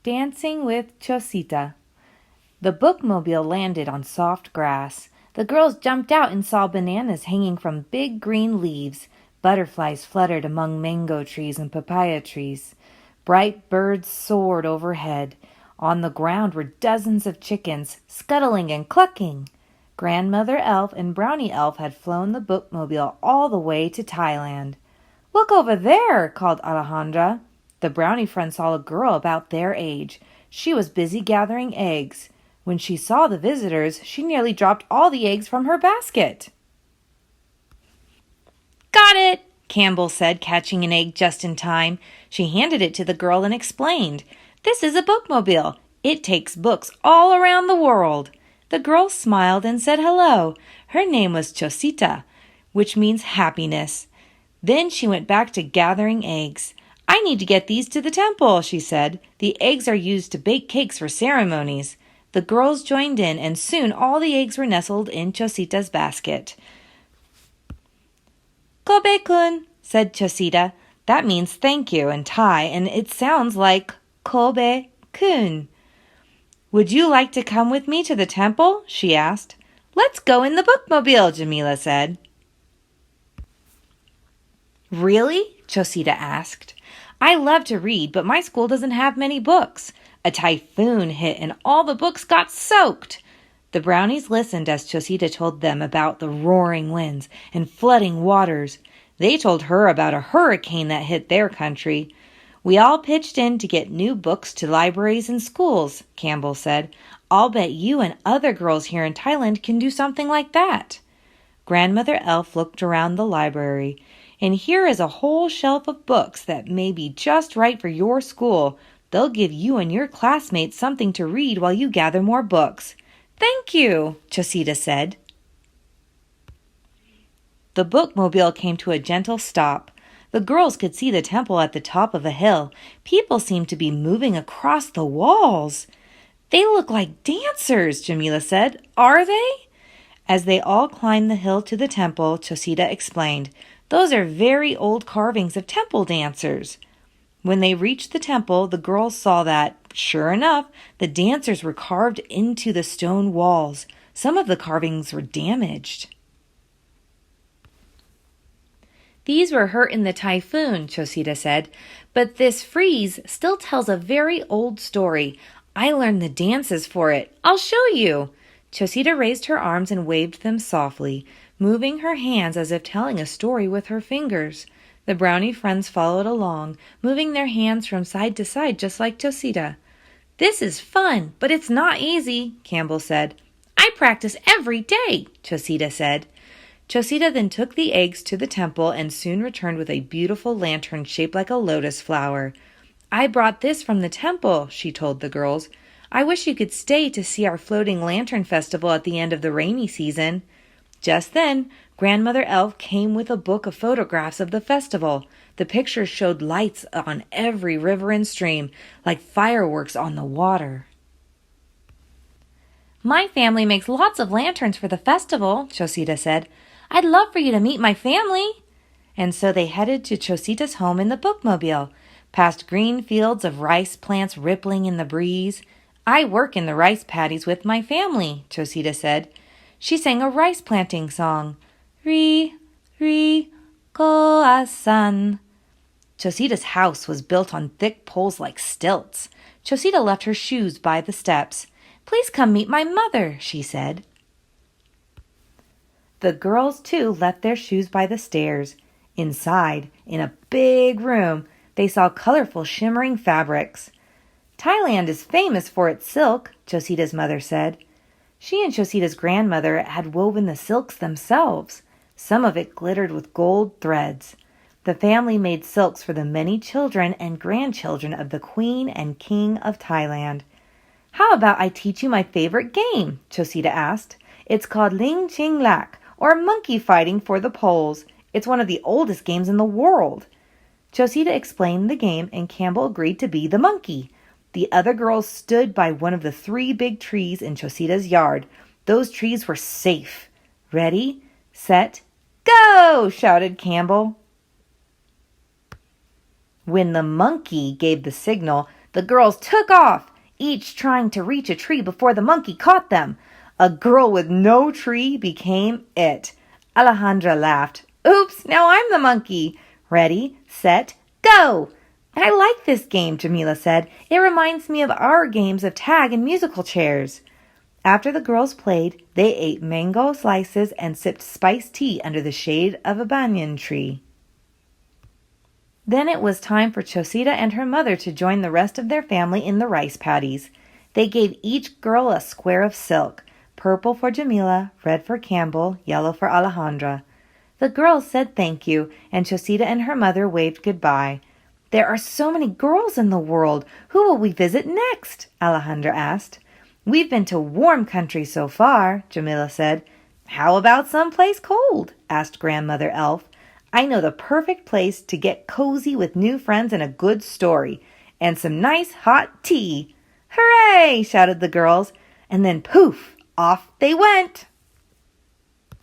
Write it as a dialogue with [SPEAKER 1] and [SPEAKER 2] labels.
[SPEAKER 1] Dancing with Chosita. The bookmobile landed on soft grass. The girls jumped out and saw bananas hanging from big green leaves. Butterflies fluttered among mango trees and papaya trees. Bright birds soared overhead. On the ground were dozens of chickens, scuttling and clucking. Grandmother Elf and Brownie Elf had flown the bookmobile all the way to Thailand. "Look over there," called Alejandra. The brownie friend saw a girl about their age. She was busy gathering eggs. When she saw the visitors, she nearly dropped all the eggs from her basket. "Got it," Campbell said, catching an egg just in time. She handed it to the girl and explained, "This is a bookmobile. It takes books all around the world." The girl smiled and said hello. Her name was Chosita, which means happiness. Then she went back to gathering eggs. "I need to get these to the temple," she said. "The eggs are used to bake cakes for ceremonies." The girls joined in, and soon all the eggs were nestled in Chosita's basket. "Kobe-kun," said Chosita. That means thank you in Thai, and it sounds like Kobe-kun. "Would you like to come with me to the temple?" she asked. "Let's go in the bookmobile," Jamila said. "Really?" Chosita asked. "I love to read, but my school doesn't have many books." A typhoon hit and all the books got soaked. The brownies listened as Chosita told them about the roaring winds and flooding waters. They told her about a hurricane that hit their country. "We all pitched in to get new books to libraries and schools," Campbell said. "I'll bet you and other girls here in Thailand can do something like that." Grandmother Elf looked around the library. "And here is a whole shelf of books that may be just right for your school. They'll give you and your classmates something to read while you gather more books." "Thank you," Chosita said. The bookmobile came to a gentle stop. The girls could see the temple at the top of a hill. People seemed to be moving across the walls. "They look like dancers," Jamila said. "Are they?" As they all climbed the hill to the temple, Chosita explained, "Those are very old carvings of temple dancers." When they reached the temple, the girls saw that, sure enough, the dancers were carved into the stone walls. Some of the carvings were damaged. "These were hurt in the typhoon," Chosita said, "but this frieze still tells a very old story. I learned the dances for it. I'll show you." Chosita raised her arms and waved them softly, moving her hands as if telling a story with her fingers. The brownie friends followed along, moving their hands from side to side just like Chosita. "This is fun, but it's not easy," Campbell said. "I practice every day," Chosita said. Chosita then took the eggs to the temple and soon returned with a beautiful lantern shaped like a lotus flower. "I brought this from the temple," she told the girls. "I wish you could stay to see our floating lantern festival at the end of the rainy season." Just then, Grandmother Elf came with a book of photographs of the festival. The pictures showed lights on every river and stream, like fireworks on the water. "My family makes lots of lanterns for the festival," Chosita said. "I'd love for you to meet my family." And so they headed to Chosita's home in the bookmobile, past green fields of rice plants rippling in the breeze. "I work in the rice paddies with my family," Chosita said. She sang a rice planting song. "Ri, ri, ko-asan." Chosita's house was built on thick poles like stilts. Chosita left her shoes by the steps. "Please come meet my mother," she said. The girls, too, left their shoes by the stairs. Inside, in a big room, they saw colorful, shimmering fabrics. "Thailand is famous for its silk," Chosita's mother said. She and Chosita's grandmother had woven the silks themselves. Some of it glittered with gold threads. The family made silks for the many children and grandchildren of the Queen and King of Thailand. "How about I teach you my favorite game?" Chosita asked. "It's called Ling Ching Lak, or monkey fighting for the poles. It's one of the oldest games in the world." Chosita explained the game, and Campbell agreed to be the monkey. The other girls stood by one of the 3 big trees in Chosita's yard. Those trees were safe. "Ready, set, go!" shouted Campbell. When the monkey gave the signal, The girls took off, each trying to reach a tree before the monkey caught them. A girl with no tree became it. Alejandra laughed. Oops, now I'm the monkey. Ready, set, go! I like this game, Jamila said. It reminds me of our games of tag and musical chairs. After the girls played, they ate mango slices and sipped spiced tea under the shade of a banyan tree. Then it was time for Chosita and her mother to join the rest of their family in the rice paddies. They gave each girl a square of silk, purple for Jamila, red for Campbell, yellow for Alejandra. The girls said thank you, and Chosita and her mother waved goodbye. There are so many girls in the world. Who will we visit next? Alejandra asked. We've been to warm country so far, Jamila said. How about someplace cold? Asked Grandmother Elf. I know the perfect place to get cozy with new friends and a good story, and some nice hot tea. Hooray! Shouted the girls, and then poof, off they went.